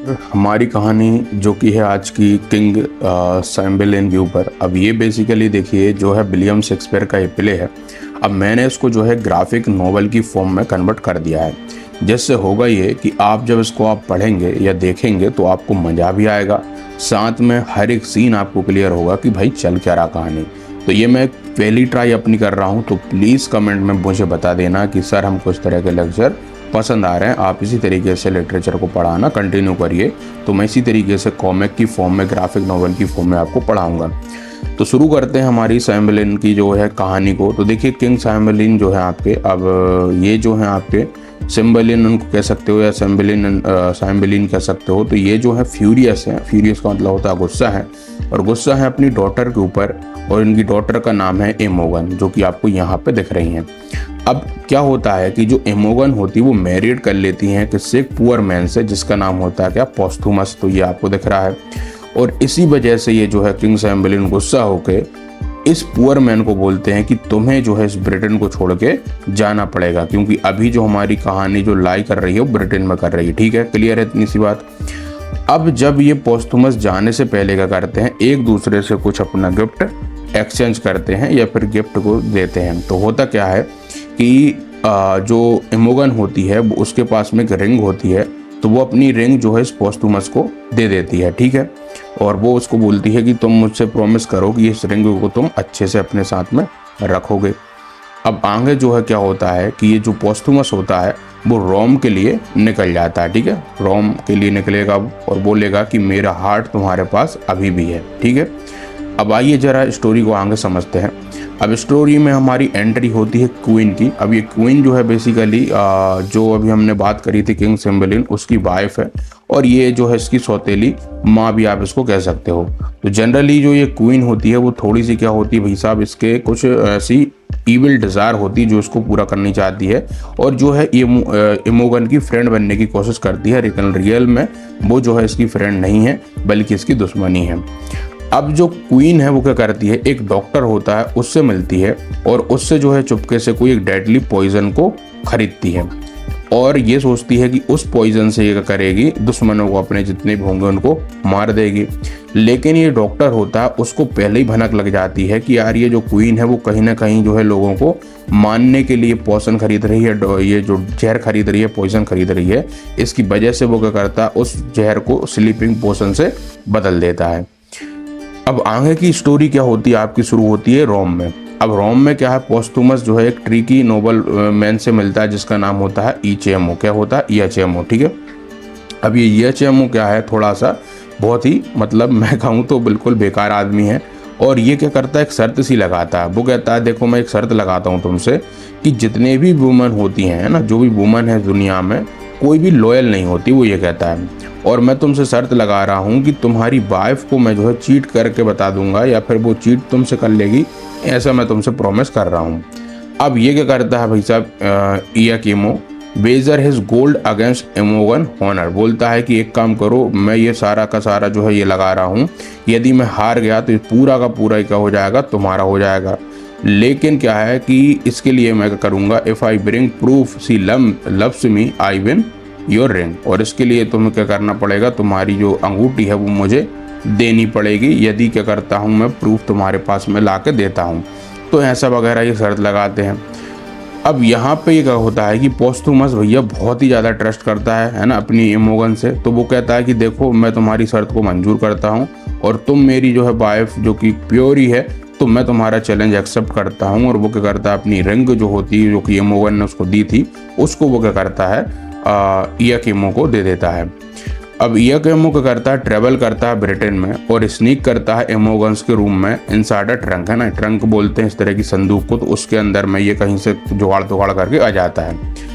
हमारी कहानी जो कि है आज की किंग सैम्बेलिन के ऊपर। अब ये बेसिकली देखिए जो है विलियम शेक्सपियर का ये प्ले है। अब मैंने इसको जो है ग्राफिक नॉवल की फॉर्म में कन्वर्ट कर दिया है, जिससे होगा ये कि आप जब इसको आप पढ़ेंगे या देखेंगे तो आपको मज़ा भी आएगा, साथ में हर एक सीन आपको क्लियर होगा कि भाई चल क्या रहा कहानी। तो ये मैं पहली ट्राई अपनी कर रहा हूँ, तो प्लीज़ कमेंट में मुझे बता देना कि सर हमको इस तरह के लेक्चर पसंद आ रहे हैं, आप इसी तरीके से लिटरेचर को पढ़ाना कंटिन्यू करिए। तो मैं इसी तरीके से कॉमिक की फॉर्म में, ग्राफिक नॉवल की फॉर्म में आपको पढ़ाऊंगा। तो शुरू करते हैं हमारी सैम्बेलिन की जो है कहानी को। तो देखिए किंग सैम्बेलिन जो है आपके, अब ये जो है आपके सिम्बेलिन उनको कह सकते हो या सैम्बेलिन कह सकते हो। तो ये जो है फ्यूरियस है, फ्यूरियस का मतलब होता है गुस्सा है, और गुस्सा है अपनी डॉटर के ऊपर, और इनकी डॉटर का नाम है इमोगन, जो कि आपको यहाँ पे दिख रही हैं। अब क्या होता है कि जो इमोगन होती है वो मैरिड कर लेती हैं किससे, एक पुअर मैन से, जिसका नाम होता है क्या, पोस्थुमस। तो ये आपको दिख रहा है, और इसी वजह से ये जो है किंग सैम्बेलिन गुस्सा होके इस पुअर मैन को बोलते हैं कि तुम्हें जो है इस ब्रिटेन को छोड़ के जाना पड़ेगा, क्योंकि अभी जो हमारी कहानी जो लाई कर रही है वो ब्रिटेन में कर रही है। ठीक है, क्लियर है इतनी सी बात। अब जब ये पोस्थुमस जाने से पहले क्या करते हैं, एक दूसरे से कुछ अपना गिफ्ट एक्सचेंज करते हैं या फिर गिफ्ट को देते हैं। तो होता क्या है कि जो इमोगन होती है वो, उसके पास में एक रिंग होती है, तो वो अपनी रिंग जो है इस पोस्थुमस को दे देती है। ठीक है, और वो उसको बोलती है कि तुम मुझसे प्रॉमिस करो कि इस रिंग को तुम अच्छे से अपने साथ में रखोगे। अब आगे जो है क्या होता है कि ये जो पोस्थुमस होता है वो रोम के लिए निकल जाता है। ठीक है, रोम के लिए निकलेगा और बोलेगा कि मेरा हार्ट तुम्हारे पास अभी भी है। ठीक है, अब आइए जरा स्टोरी को आगे समझते हैं। अब स्टोरी में हमारी एंट्री होती है क्वीन की। अब ये क्वीन जो है बेसिकली जो अभी हमने बात करी थी किंग सैम्बेलिन, उसकी वाइफ है, और ये जो है इसकी सौतेली माँ भी आप इसको कह सकते हो। तो जनरली जो ये क्वीन होती है वो थोड़ी सी क्या होती है भाई साहब, इसके कुछ ऐसी ईविल डिज़ायर होती है जो इसको पूरा करनी चाहती है, और जो है ये इमोगन की फ्रेंड बनने की कोशिश करती है, लेकिन रियल में वो जो है इसकी फ्रेंड नहीं है बल्कि इसकी दुश्मनी है। अब जो क्वीन है वो क्या करती है, एक डॉक्टर होता है उससे मिलती है, और उससे जो है चुपके से कोई एक डेडली पॉइजन को खरीदती है, और ये सोचती है कि उस पॉइजन से ये क्या करेगी, दुश्मनों को अपने जितने भी होंगे उनको मार देगी। लेकिन ये डॉक्टर होता है उसको पहले ही भनक लग जाती है कि यार ये जो क्वीन है वो कहीं ना कहीं जो है लोगों को मारने के लिए पोशन खरीद रही है, ये जो जहर खरीद रही है, पॉइजन खरीद रही है। इसकी वजह से वो क्या करता है, उस जहर को स्लीपिंग पोशन से बदल देता है। अब आगे की स्टोरी क्या होती है आपकी, शुरू होती है रोम में। अब रोम में क्या है, पोस्थुमस जो है एक ट्रिकी नोबल मैन से मिलता है जिसका नाम होता है ईएचएमओ। क्या होता है, ईएचएमओ। ठीक है, अब ये ईएचएमओ क्या है, थोड़ा सा बहुत ही मतलब मैं कहूँ तो बिल्कुल बेकार आदमी है, और ये क्या करता है, एक शर्त सी लगाता है। वो कहता है देखो मैं एक शर्त लगाता हूँ तुमसे कि जितने भी वुमन होती हैं ना, जो भी वुमन है दुनिया में, कोई भी लॉयल नहीं होती, वो ये कहता है, और मैं तुमसे शर्त लगा रहा हूँ कि तुम्हारी वाइफ को मैं जो है चीट करके बता दूंगा, या फिर वो चीट तुमसे कर लेगी, ऐसा मैं तुमसे प्रॉमिस कर रहा हूँ। अब ये क्या करता है भाई साहब, Iachimo wager his gold against Imogen honour, बोलता है कि एक काम करो, मैं ये सारा का सारा जो है ये लगा रहा हूँ, यदि मैं हार गया तो पूरा का पूरा क्या हो जाएगा, तुम्हारा हो जाएगा। लेकिन क्या है कि इसके लिए मैं क्या करूँगा, if I bring proof she loves me I win your ring, और इसके लिए तुम्हें क्या करना पड़ेगा, तुम्हारी जो अंगूठी है वो मुझे देनी पड़ेगी, यदि क्या करता हूँ मैं प्रूफ तुम्हारे पास में ला के देता हूँ। तो ऐसा वगैरह ये शर्त लगाते हैं। अब यहाँ पे ये क्या होता है कि पोस्थुमस भैया बहुत ही ज़्यादा ट्रस्ट करता है ना अपनी इमोगन से। तो वो कहता है कि देखो मैं तुम्हारी शर्त को मंजूर करता हूँ, और तुम मेरी जो है वाइफ जो कि प्योर ही है, तो मैं तुम्हारा चैलेंज एक्सेप्ट करता हूँ। और वो क्या करता है, अपनी रिंग जो होती है जो कि इमोगन ने उसको दी थी, उसको वो क्या करता है, इयाकिमो को दे देता है। अब इयाकिमो क्या करता है, ट्रेवल करता है ब्रिटेन में, और स्नीक करता है इमोगन्स के रूम में, इनसाइड अ ट्रंक, है ना, ट्रंक बोलते हैं इस तरह की संदूक को, तो उसके अंदर में ये कहीं से जुगाड़ तुगाड़ करके आ जाता है।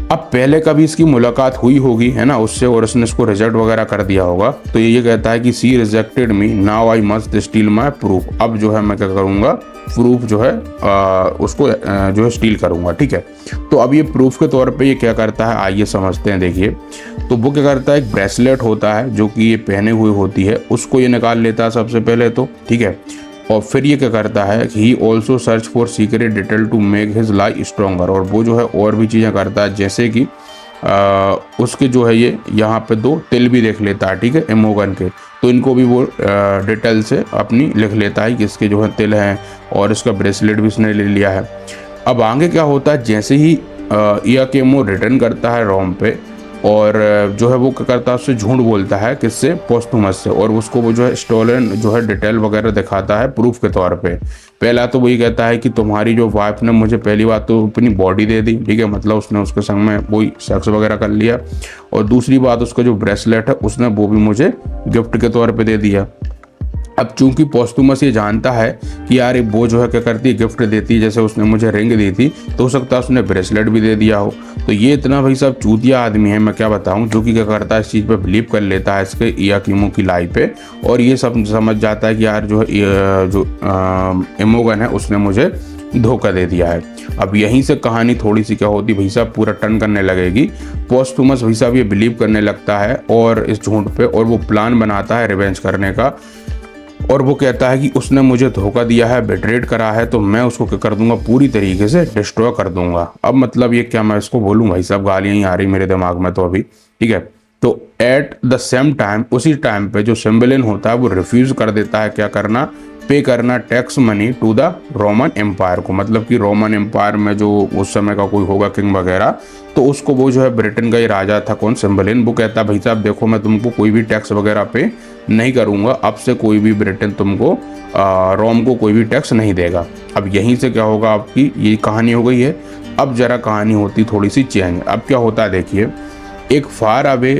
अब पहले कभी इसकी मुलाकात हुई होगी, है ना, उससे, और उसने इसको रिजेक्ट वगैरह कर दिया होगा। तो ये कहता है कि she rejected me, now I must steal my proof, अब जो है मैं क्या करूँगा, प्रूफ जो है उसको जो है स्टील करूँगा। ठीक है, तो अब ये प्रूफ के तौर पे ये क्या करता है, आइए समझते हैं। देखिए, तो वो क्या करता है, एक ब्रेसलेट होता है जो कि ये पहने हुए होती है, उसको ये निकाल लेता है सबसे पहले तो। ठीक है, और फिर ये क्या करता है, he also search for secret detail to make his lie stronger, और वो जो है और भी चीज़ें करता है, जैसे कि उसके जो है ये यहाँ पे 2 तिल भी देख लेता है, ठीक है, इमोगन के। तो इनको भी वो डिटेल से अपनी लिख लेता है कि इसके जो है तिल हैं, और इसका ब्रेसलेट भी इसने ले लिया है। अब आगे क्या होता है, जैसे ही इयाकेमो रिटर्न करता है रोम पे, और जो है वो क्या करता है, उससे झूठ बोलता है, किससे, पोस्टुमस से, और उसको वो जो है स्टोलन जो है डिटेल वगैरह दिखाता है प्रूफ के तौर पे। पहला तो वही कहता है कि तुम्हारी जो वाइफ ने मुझे पहली बात तो अपनी बॉडी दे दी, ठीक है, मतलब उसने उसके संग में वही सेक्स वगैरह कर लिया, और दूसरी बात उसका जो ब्रेसलेट है उसने वो भी मुझे गिफ्ट के तौर पर दे दिया। अब चूंकि पोस्टुमस ये जानता है कि यार वो जो है क्या करती है, गिफ्ट देती है, जैसे उसने मुझे रिंग दी थी, तो हो सकता है उसने ब्रेसलेट भी दे दिया हो। तो ये इतना भाई साहब चूतिया आदमी है, मैं क्या बताऊं, जो कि क्या करता है, इस चीज़ पे बिलीव कर लेता है इसके इयाकेमो की लाई पे, और ये सब समझ जाता है कि यार जो है जो इमोगन है उसने मुझे धोखा दे दिया है। अब यहीं से कहानी थोड़ी सी क्या होती भाई साहब, पूरा टर्न करने लगेगी। पोस्टुमस भाई साहब ये बिलीव करने लगता है और इस झूठ पे, और वो प्लान बनाता है रिवेंज करने का, और वो कहता है कि उसने मुझे धोखा दिया है, बेट्रेड करा है, तो मैं उसको क्या कर दूंगा, पूरी तरीके से डिस्ट्रॉय कर दूंगा। अब मतलब ये क्या मैं इसको बोलूँ भाई साहब, गालियाँ ही आ रही मेरे दिमाग में तो अभी, ठीक है। तो एट द सेम टाइम, उसी टाइम पे जो सिम्बलिन होता है वो रिफ्यूज कर देता है क्या करना, पे करना tax money to the Roman empire को, मतलब कि रोमन एम्पायर में जो उस समय का कोई होगा किंग वगैरह, तो उसको वो जो है ब्रिटेन का ही राजा था कौन, सिम्बलिन, वो कहता है भाई साहब देखो मैं तुमको कोई भी टैक्स वगैरह पे नहीं करूँगा, अब से कोई भी ब्रिटेन तुमको रोम को कोई भी टैक्स नहीं देगा। अब यहीं से क्या होगा, आपकी ये कहानी हो गई है। अब जरा कहानी होती थोड़ी सी चेंज। अब क्या होता है देखिए, एक फार अवे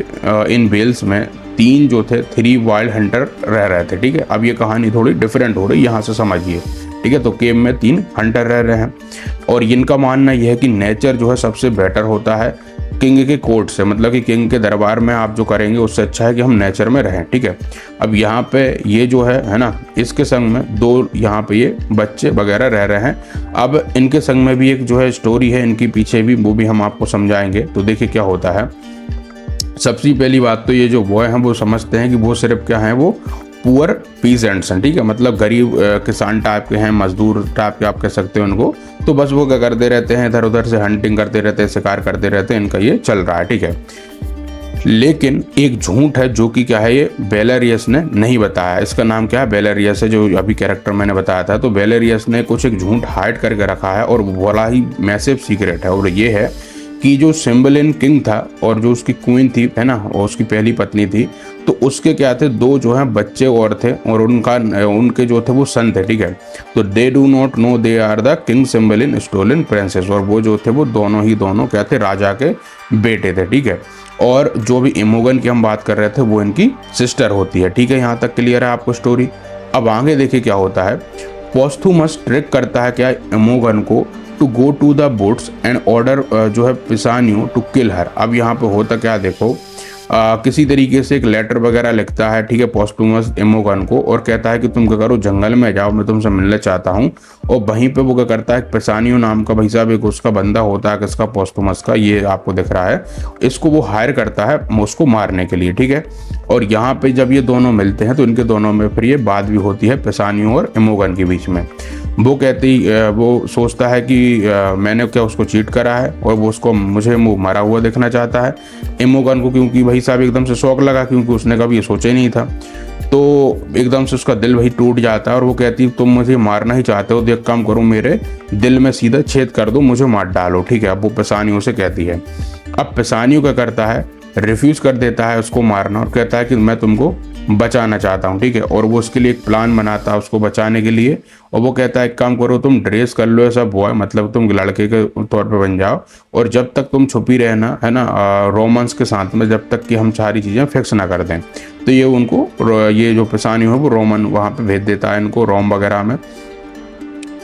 इन वेल्स में 3 जो थे 3 वाइल्ड हंटर रह रहे थे, ठीक है। अब ये कहानी थोड़ी डिफरेंट हो रही है, यहाँ से समझिए, ठीक है। तो केव में 3 हंटर रह रहे हैं, और इनका मानना यह है कि नेचर जो है सबसे बेटर होता है किंग के कोर्ट से, मतलब कि किंग के दरबार में आप जो करेंगे उससे अच्छा है कि हम नेचर में रहें, ठीक है। अब यहाँ पे ये जो है ना, इसके संग में 2 यहाँ पे ये बच्चे वगैरह रह रहे हैं। अब इनके संग में भी एक जो है स्टोरी है इनकी पीछे भी, वो भी हम आपको समझाएंगे। तो देखिए क्या होता है। सबसे पहली बात तो ये जो बॉय हैं वो समझते हैं कि वो सिर्फ क्या है, वो पुअर पीजेंट्स हैं, ठीक है, मतलब गरीब किसान टाइप के हैं, मजदूर टाइप के आप कह सकते हैं उनको। तो बस वो क्या करते रहते हैं, इधर उधर से हंटिंग करते रहते हैं, शिकार करते रहते हैं, इनका ये चल रहा है, ठीक है। लेकिन एक झूठ है जो कि क्या है, ये बेलेरियस ने नहीं बताया। इसका नाम क्या है, बेलेरियस है, जो अभी कैरेक्टर मैंने बताया था। तो बेलेरियस ने कुछ एक झूठ हाइड करके रखा है, और बड़ा ही मैसिव सीक्रेट है, और ये है कि जो सिम्बलिन किंग था और जो उसकी क्वीन थी, है ना, और उसकी पहली पत्नी थी, तो उसके क्या थे, 2 जो हैं बच्चे और थे, और उनके जो थे वो सन थे, ठीक है। तो they do not know they are the king Cymbeline stolen princess, और वो जो थे वो दोनों क्या थे, राजा के बेटे थे, ठीक है। और जो भी इमोगन की हम बात कर रहे थे वो इनकी सिस्टर होती है, ठीक है। यहाँ तक क्लियर है आपको स्टोरी। अब आगे देखिए क्या होता है। पोस्थुमस ट्रिक करता है क्या, इमोगन को to go to the boats and order जो है पिसानियो टू किल हर। अब यहाँ पे होता क्या देखो, किसी तरीके से एक लेटर वगैरह लिखता है, ठीक है, पोस्टुमस इमोगन को, और कहता है कि तुम क्या करो, जंगल में जाओ, मैं तुमसे मिलना चाहता हूँ। और वहीं पे वो क्या करता है, पिसानियो नाम का भाई साहब एक उसका बंदा होता है, किसका, पोस्टुमस का, ये आपको दिख रहा है, इसको वो हायर करता है उसको मारने के लिए, ठीक है। और यहाँ पे जब ये दोनों मिलते हैं तो इनके दोनों में फिर ये बात भी होती है पिसानियो और इमोगन के बीच में। वो वो सोचता है कि मैंने क्या उसको चीट करा है, और वो उसको मुझे मरा हुआ देखना चाहता है इमोगन को, क्योंकि भाई साहब एकदम से शौक लगा, क्योंकि उसने कभी ये सोचा ही नहीं था। तो एकदम से उसका दिल वही टूट जाता है, और वो कहती है तुम मुझे मारना ही चाहते हो, तो एक काम करो, मेरे दिल में सीधा छेद कर दो, मुझे मार डालो, ठीक है। अब वो पिसानियो से कहती है। अब पिसानियो क्या करता है, रिफ्यूज़ कर देता है उसको मारना, और कहता है कि मैं तुमको बचाना चाहता हूँ, ठीक है। और वो उसके लिए एक प्लान बनाता है उसको बचाने के लिए, और वो कहता है एक काम करो, तुम ड्रेस कर लो ऐसा बॉय, मतलब तुम लड़के के तौर पे बन जाओ, और जब तक तुम छुपी रहना, है ना, रोमांस के साथ में, जब तक कि हम सारी चीज़ें फिक्स ना कर दें। तो ये उनको ये जो पिसानियो है वो रोमन वहाँ पे भेज देता है इनको, रोम वगैरह में।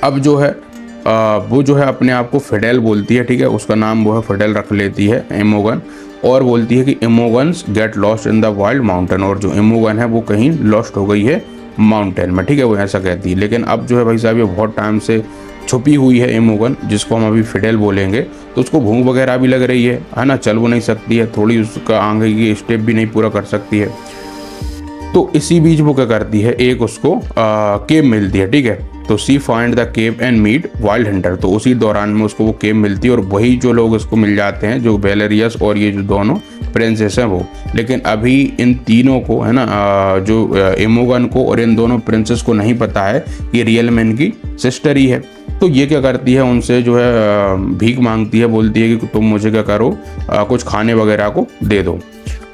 अब जो है वो जो है अपने आप को फिडेल बोलती है, ठीक है, उसका नाम वो है फिडेल रख लेती है इमोगन, और बोलती है कि Imogen's get lost in the wild mountain, और जो इमोगन है वो कहीं लॉस्ट हो गई है माउंटेन में, ठीक है, वो ऐसा कहती है। लेकिन अब जो है भाई साहब ये बहुत टाइम से छुपी हुई है इमोगन, जिसको हम अभी फिडेल बोलेंगे, तो उसको भूख वगैरह भी लग रही है ना, चल वो नहीं सकती है, थोड़ी उसका आगे की स्टेप भी नहीं पूरा कर सकती है। तो इसी बीच वो क्या करती है, एक उसको केव मिलती है, ठीक है। तो she find the cave and meet wild hunter, तो उसी दौरान में उसको वो केव मिलती है और वही जो लोग उसको मिल जाते हैं, जो बेलेरियस और ये जो दोनों प्रिंसेस हैं वो। लेकिन अभी इन तीनों को है ना, जो इमोगन को और इन दोनों प्रिंसेस को नहीं पता है कि रियल में इनकी सिस्टर ही है। तो ये क्या करती है, उनसे जो है भीख मांगती है, बोलती है कि तुम मुझे क्या करो, कुछ खाने वगैरह को दे दो।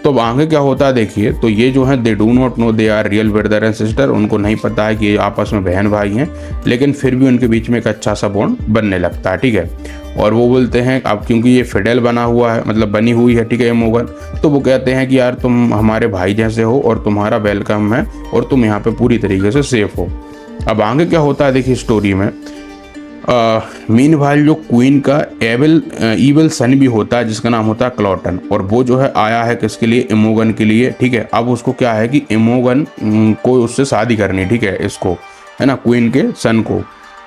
तो अब आगे क्या होता है देखिए, तो ये जो है they do not know they are real brother and sister, उनको नहीं पता है कि ये आपस में बहन भाई हैं, लेकिन फिर भी उनके बीच में एक अच्छा सा बॉन्ड बनने लगता है, ठीक है। और वो बोलते हैं अब क्योंकि ये फिडेल बना हुआ है, मतलब बनी हुई है, ठीक है, इमोगन, तो वो कहते हैं कि यार तुम हमारे भाई जैसे हो और तुम्हारा वेलकम है और तुम यहाँ पे पूरी तरीके से सेफ हो। अब आगे क्या होता है देखिए स्टोरी में, मीनवाइल जो क्वीन का ईविल सन भी होता है जिसका नाम होता है क्लॉटन, और वो जो है आया है किसके लिए, इमोगन के लिए, ठीक है। अब उसको क्या है कि इमोगन को उससे शादी करनी, ठीक है, इसको है ना, क्वीन के सन को।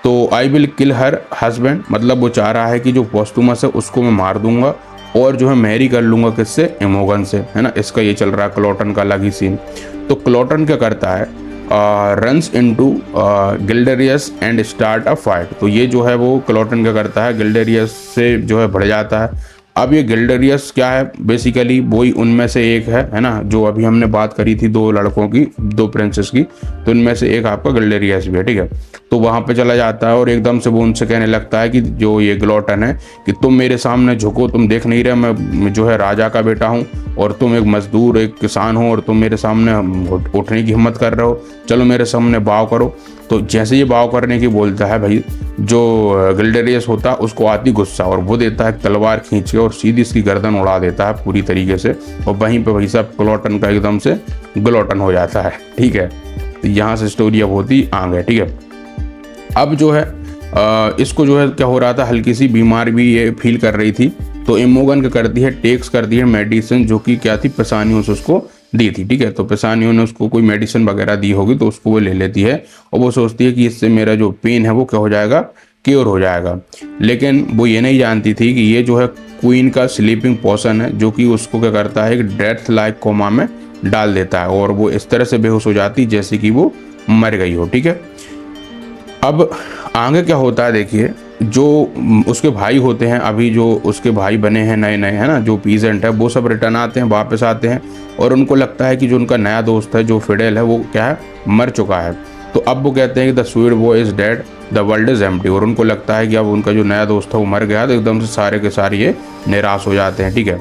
तो I will kill her husband, मतलब वो चाह रहा है कि जो पोस्टुमस है उसको मैं मार दूंगा और जो है मैरी कर लूंगा किससे, इमोगन से, है ना। इसका ये चल रहा है क्लॉटन का अलग ही सीन। तो क्लॉटन क्या करता है, runs into Guiderius and start a fight, तो ये जो है वो क्लॉटन क्या करता है, गिल्डेरियस से जो है बढ़ जाता है। अब ये गिल्डेरियस क्या है, बेसिकली वही उनमें से एक है ना, जो अभी हमने बात करी थी दो लड़कों की, दो प्रिंसेस की, तो उनमें से एक आपका गिल्डेरियस भी है, ठीक है। तो वहाँ पे चला जाता है और एकदम से वो उनसे कहने लगता है कि जो ये ग्लॉटन है कि तुम मेरे सामने झुको, तुम देख नहीं रहे मैं जो है राजा का बेटा हूँ और तुम एक मजदूर, एक किसान हो, और तुम मेरे सामने उठने की हिम्मत कर रहे हो, चलो मेरे सामने बाव करो। तो जैसे ये बाव करने की बोलता है भाई, जो गिल्डेरियस होता है उसको आती गुस्सा, और वो देता है तलवार खींच के और सीधी इसकी गर्दन उड़ा देता है पूरी तरीके से, और वहीं पे भाई साहब क्लॉटन का एकदम से ग्लॉटन हो जाता है, ठीक है। तो यहाँ से स्टोरी अब होती आगे, ठीक है। अब जो है इसको जो है क्या हो रहा था, हल्की सी बीमार भी ये फील कर रही थी, तो इमोगन क्या करती है, टेक्स करती है मेडिसिन, जो कि क्या थी, पेसानियोस उसको दी थी, ठीक है। तो पेसानियो ने उसको कोई मेडिसिन वगैरह दी होगी, तो उसको वो ले लेती है और वो सोचती है कि इससे मेरा जो पेन है वो क्या हो जाएगा, क्योर हो जाएगा। लेकिन वो ये नहीं जानती थी कि ये जो है क्वीन का स्लीपिंग पोशन है, जो कि उसको क्या करता है, एक डेथ लाइक कोमा में डाल देता है और वो इस तरह से बेहोश हो जाती जैसे कि वो मर गई हो, ठीक है। अब आगे क्या होता है देखिए, जो उसके भाई होते हैं, अभी जो उसके भाई बने हैं नए नए, है ना, जो पीजेंट है, वो सब रिटर्न आते हैं, वापस आते हैं, और उनको लगता है कि जो उनका नया दोस्त है जो फिडेल है वो क्या है, मर चुका है। तो अब वो कहते हैं कि the sweet boy is dead, the world is empty, और उनको लगता है कि अब उनका जो नया दोस्त था वो मर गया, तो एकदम से सारे के सारे ये निराश हो जाते हैं, ठीक है।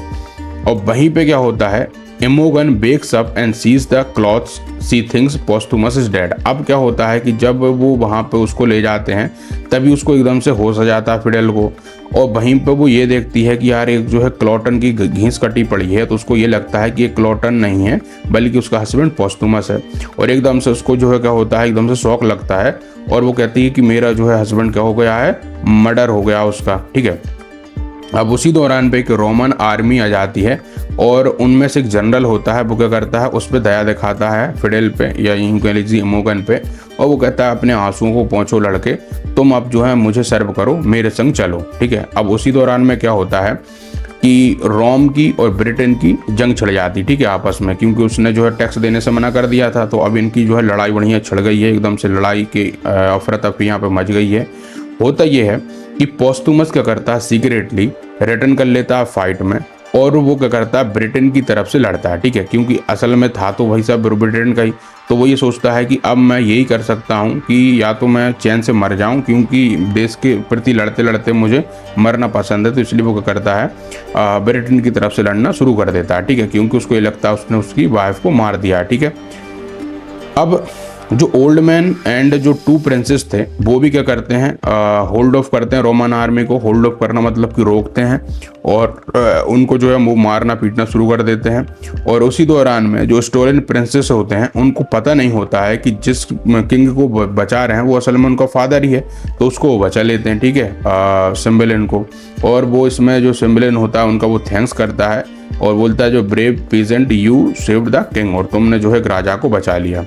और वहीं पे क्या होता है, Imogen wakes up and sees the clothes, she thinks Posthumus is dead. अब क्या होता है कि जब वो वहाँ पे उसको ले जाते हैं तभी उसको एकदम से होश आ जाता है फिडेल को, और वहीं पे वो ये देखती है कि यार एक जो है क्लॉटन की घींस कटी पड़ी है, तो उसको ये लगता है कि ये क्लॉटन नहीं है बल्कि उसका हस्बैंड पोस्टुमस है, और एकदम से उसको जो है क्या होता है, एकदम से शौक लगता है और वो कहती है कि मेरा जो है हस्बैंड क्या हो गया है, मर्डर हो गया उसका, ठीक है। अब उसी दौरान पे एक रोमन आर्मी आ जाती है और उनमें से एक जनरल होता है, वो क्या करता है, उस पर दया दिखाता है फिडेल पे या यूं कह लीजिए इमोगन पे, और वो कहता है अपने आंसुओं को पोंछो लड़के, तुम अब जो है मुझे सर्व करो, मेरे संग चलो, ठीक है। अब उसी दौरान में क्या होता है कि रोम की और ब्रिटेन की जंग छिड़ जाती, ठीक है, आपस में, क्योंकि उसने जो है टैक्स देने से मना कर दिया था। तो अब इनकी जो है लड़ाई बढ़िया छिड़ गई है, एकदम से लड़ाई के अफरा तफरी यहाँ पे मच गई है। होता ये है कि पोस्टुमस क्या करता है, सीक्रेटली रिटर्न कर लेता है फाइट में, और वो क्या करता है, ब्रिटेन की तरफ से लड़ता है, ठीक है, क्योंकि असल में था तो भाई साहब ब्रिटेन का ही। तो वो ये सोचता है कि अब मैं यही कर सकता हूँ कि या तो मैं चैन से मर जाऊँ, क्योंकि देश के प्रति लड़ते लड़ते मुझे मरना पसंद है, तो इसलिए वो क्या करता है, ब्रिटेन की तरफ से लड़ना शुरू कर देता है, ठीक है, क्योंकि उसको ये लगता है उसने उसकी वाइफ को मार दिया, ठीक है। अब जो ओल्ड मैन एंड जो टू प्रिंसेस थे वो भी क्या करते हैं, होल्ड ऑफ करते हैं रोमन आर्मी को। होल्ड ऑफ करना मतलब कि रोकते हैं और उनको जो है वो मारना पीटना शुरू कर देते हैं। और उसी दौरान में जो स्टोलन प्रिंसेस होते हैं उनको पता नहीं होता है कि जिस किंग को बचा रहे हैं वो असल में उनका फादर ही है, तो उसको वो बचा लेते हैं, ठीक है, सिम्बेलिन को। और वो इसमें जो सिम्बेलिन होता है उनका वो थैंक्स करता है और बोलता है जो brave peasant you saved the king, और तुमने जो है राजा को बचा लिया।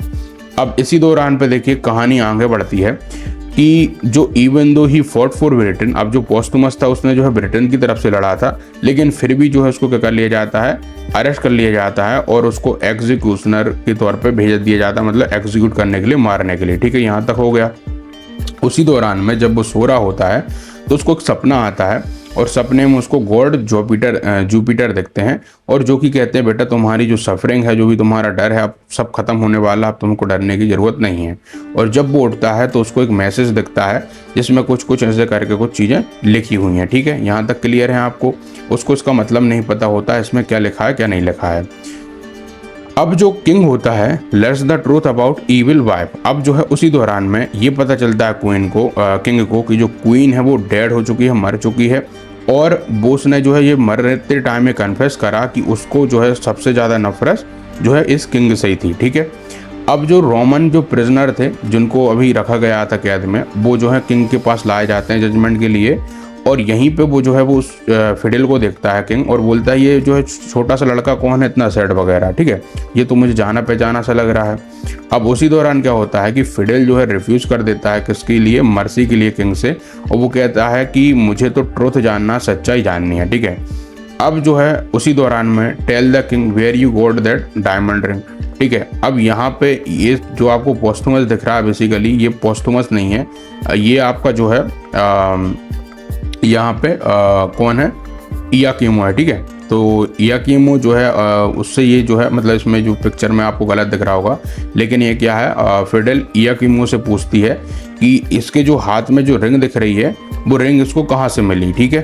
अब इसी दौरान पे देखिए कहानी आगे बढ़ती है कि जो even though he fought for Britain, अब जो पोस्टुमस था उसने जो है ब्रिटेन की तरफ से लड़ा था, लेकिन फिर भी जो है उसको क्या कर लिया जाता है, अरेस्ट कर लिया जाता है और उसको एग्जीक्यूशनर के तौर पे भेज दिया जाता है, मतलब एग्जीक्यूट करने के लिए, मारने के लिए, ठीक है, यहाँ तक हो गया। उसी दौरान में जब वो सो रहा होता है तो उसको एक सपना आता है और सपने में उसको गॉड जुपिटर दिखते हैं और जो कि कहते हैं बेटा तुम्हारी जो सफरिंग है, जो भी तुम्हारा डर है, अब सब खत्म होने वाला, अब तुमको डरने की ज़रूरत नहीं है। और जब वो उठता है तो उसको एक मैसेज दिखता है जिसमें कुछ कुछ ऐसे करके कुछ चीज़ें लिखी हुई हैं। ठीक है, यहाँ तक क्लियर है आपको? उसको इसका मतलब नहीं पता होता है इसमें क्या लिखा है क्या नहीं लिखा है। अब जो किंग होता है let's the truth about evil wife, अब जो है उसी दौरान में ये पता चलता है क्वीन को, किंग को, कि जो क्वीन है वो डेड हो चुकी है, मर चुकी है। और बोस ने जो है ये मरते टाइम में कन्फेस करा कि उसको जो है सबसे ज़्यादा नफरत जो है इस किंग से ही थी। ठीक है, अब जो रोमन जो प्रिजनर थे जिनको अभी रखा गया था कैद में, वो जो है किंग के पास लाए जाते हैं जजमेंट के लिए। और यहीं पे वो जो है वो फिडेल को देखता है किंग और बोलता है ये जो है छोटा सा लड़का कौन है, इतना सैड वगैरह, ठीक है, ये तो मुझे जाना पहचाना सा लग रहा है। अब उसी दौरान क्या होता है कि फिडेल जो है रिफ्यूज़ कर देता है किसके लिए, मर्सी के लिए, किंग से। और वो कहता है कि मुझे तो ट्रुथ जानना, सच्चाई जाननी है। ठीक है, अब जो है उसी दौरान में tell the king where you got that diamond ring. ठीक है, अब यहाँ पे ये जो आपको पोस्टुमस दिख रहा है बेसिकली ये पोस्टुमस नहीं है, ये आपका जो है यहाँ पे कौन है, इयाकीमो है। ठीक है, तो इयाकीमो जो है उससे ये जो है मतलब इसमें जो पिक्चर में आपको गलत दिख रहा होगा, लेकिन ये क्या है, फिडेल इयाकीमो से पूछती है कि इसके जो हाथ में जो रिंग दिख रही है वो रिंग इसको कहाँ से मिली। ठीक है,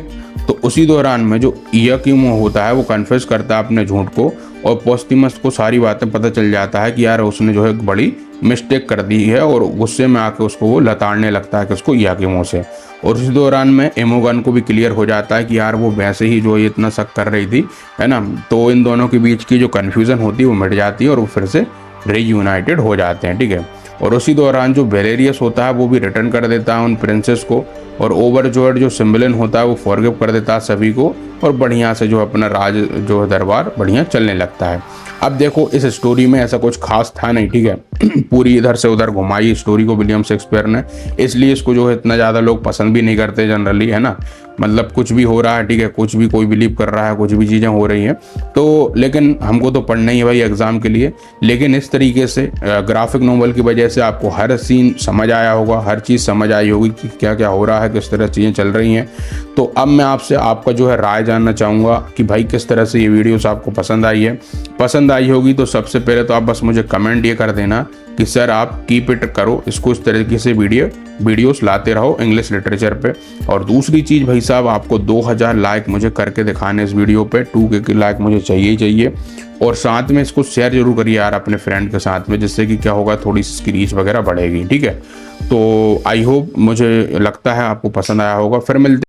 तो उसी दौरान में जो इयाकीमो होता है वो कन्फेस करता है अपने झूठ को और पोस्टिमस को सारी बातें पता चल जाता है कि यार उसने जो है एक बड़ी मिस्टेक कर दी है और गुस्से में आके उसको वो लताड़ने लगता है कि उसको इयाकीमो से। और उसी दौरान में इमोगन को भी क्लियर हो जाता है कि यार वो वैसे ही जो ये इतना शक कर रही थी, है ना, तो इन दोनों के बीच की जो कन्फ्यूज़न होती है वो मिट जाती है और वो फिर से रीयूनाइटेड हो जाते हैं। ठीक है, और उसी दौरान जो वेलेरियस होता है वो भी रिटर्न कर देता है उन प्रिंसेस को और ओवरजॉयड जो सिम्बलिन होता है वो फॉरगिव कर देता है सभी को और बढ़िया से जो अपना राज जो है दरबार बढ़िया चलने लगता है। अब देखो इस स्टोरी में ऐसा कुछ खास था नहीं। ठीक है, पूरी इधर से उधर घुमाई स्टोरी को विलियम शेक्सपियर ने, इसलिए इसको जो है इतना ज़्यादा लोग पसंद भी नहीं करते जनरली, है ना, मतलब कुछ भी हो रहा है, ठीक है, कुछ भी कोई बिलीव कर रहा है, कुछ भी चीज़ें हो रही हैं, तो लेकिन हमको तो पढ़ना ही है भाई एग्ज़ाम के लिए। लेकिन इस तरीके से ग्राफिक नोवेल की वजह से आपको हर सीन समझ आया होगा, हर चीज़ समझ आई होगी कि क्या क्या हो रहा है, किस तरह चीज़ें चल रही हैं। तो अब मैं आपसे आपका जो है राय जानना चाहूँगा कि भाई किस तरह से ये वीडियोस आपको पसंद आई है। पसंद आई होगी तो सबसे पहले तो आप बस मुझे कमेंट ये कर देना कि सर आप कीप इट करो, इसको इस तरीके से वीडियोस लाते रहो इंग्लिश लिटरेचर पे। और दूसरी चीज़ भाई साहब, आपको 2000 लाइक मुझे करके दिखाने इस वीडियो पे, 2K के लाइक मुझे चाहिए ही चाहिए। और साथ में इसको शेयर जरूर करिए यार अपने फ्रेंड के साथ में, जिससे कि क्या होगा थोड़ी सी इसकी रीच वगैरह बढ़ेगी। ठीक है, तो आई होप, मुझे लगता है आपको पसंद आया होगा। फिर मिलते